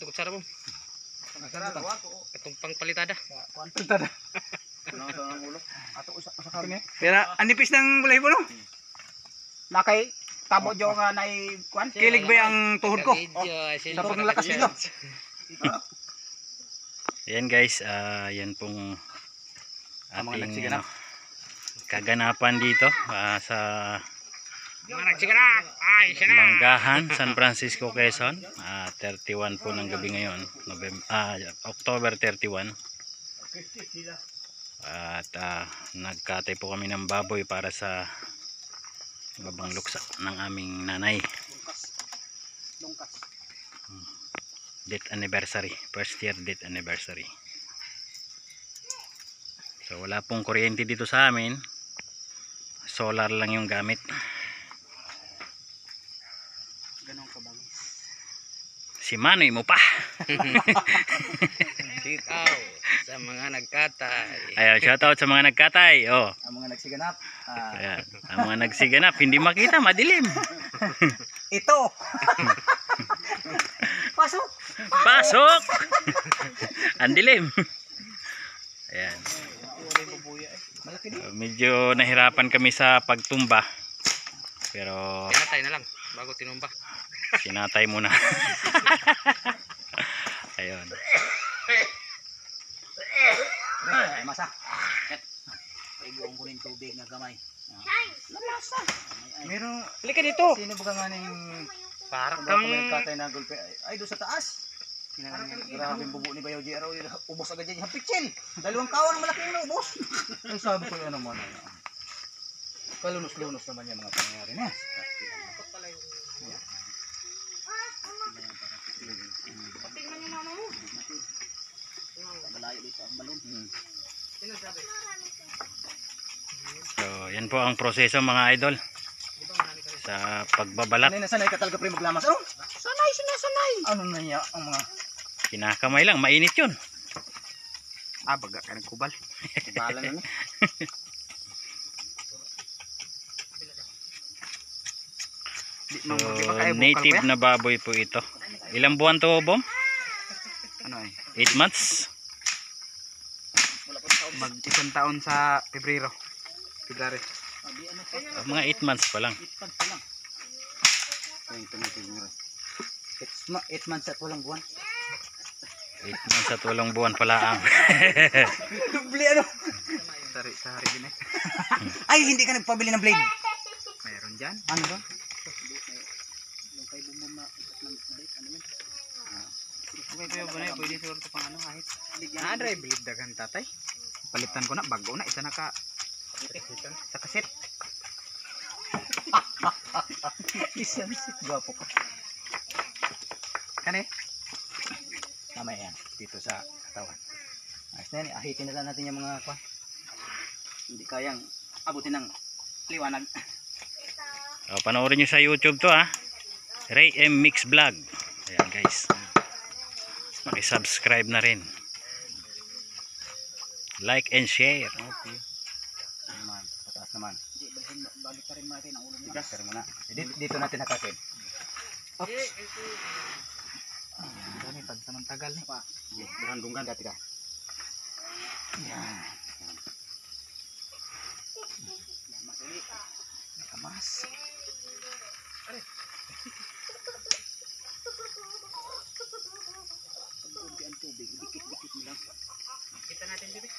Ito kutsara mo. Itong pangpalitada. Palitada. Pero anipis ng bulay po no? Nakay tabo jo nga nay kwan. Kilig ba ang tuhod ko? Sa panglakas nito. Ayan guys, yan pong ating kaganapan dito sa Manggahan, San Francisco, Quezon. 31 po ng gabi ngayon, October 31. At nagkatay po kami ng baboy para sa babang luksa ng aming nanay. Date anniversary, first year date anniversary. So wala pong kuryente dito sa amin, solar lang yung gamit. Ganun kabangis. Si Manoy mo pa. Sitaw sa mga nagkatay. Ayan, shoutout sa mga nagkatay. Oh. Ang mga nagsiganap. Ayan, ang mga nagsiganap, hindi makita, madilim. Ito. Pasok. Pasok! Ang dilim. Ayan. Medyo nahirapan kami sa pagtumba. Pero Tinatay na lang bago tinumba. sinatay muna. Ayun. Ay, masa. Igong ko ng tubig na gamay. Lamasa. Meron. Halika dito. Sino ba nga ning Parang kung may katay na gulpe? Ay, doon sa taas. Grabe yung bubo ni Bayo J. Ubos agad dyan yung pitchin. Dalawang kawan ang malaki yung ubos. Ay, sabi ko yun naman. Kalunos-lunos naman yung mga pangyayari na. tingnan niyo mama mo. Malayo dito ang balon. So, yan po ang proseso mga idol sa pagbabalat. Sanay ka talaga pre maglamas. Ano? Sanay, sinasanay. Ano na niya ang mga Kinakamay lang, mainit yun. baga ka nagkubal. Kubalan na ni. So, native na baboy po ito. Ilang buwan to, Bom? Ano ay? 8 months? Mag isang taon sa Pebrero. February. Mga 8 months pa lang. 8 months at walang buwan. 8 months at walang buwan pala ang. Bili ano? Sari din eh. Ay, hindi ka nagpabili ng blade. Mayroon dyan. Ano ba? Yung kay bumom na blade, ano yun? Okay, pero ba na pwede siguro ito pang ano kahit. Dry blade dagan tatay. Palitan ko na, bago na, isa na ka. Sa kaset. Isang sit, gwapo ka. Kani? Mamaya yan, dito sa katawan. Ayos na yan, ahitin na lang natin yung mga kwa. Hindi kayang abutin ng liwanag. O, panoorin nyo sa YouTube to ha. Ray M Mix Vlog. Ayan guys. Paki-subscribe na rin. Like and share. Okay. Naman, pataas naman. Balik ka rin natin ang ulo mo. Bigas, pero muna. Dito natin hatakin. Oops. Dami, pagsamantagal na pa. Berandunggan dati ka. Yan. Kamas. Pag-unti ang tubig, dikit-dikit mo lang. Kita natin dito.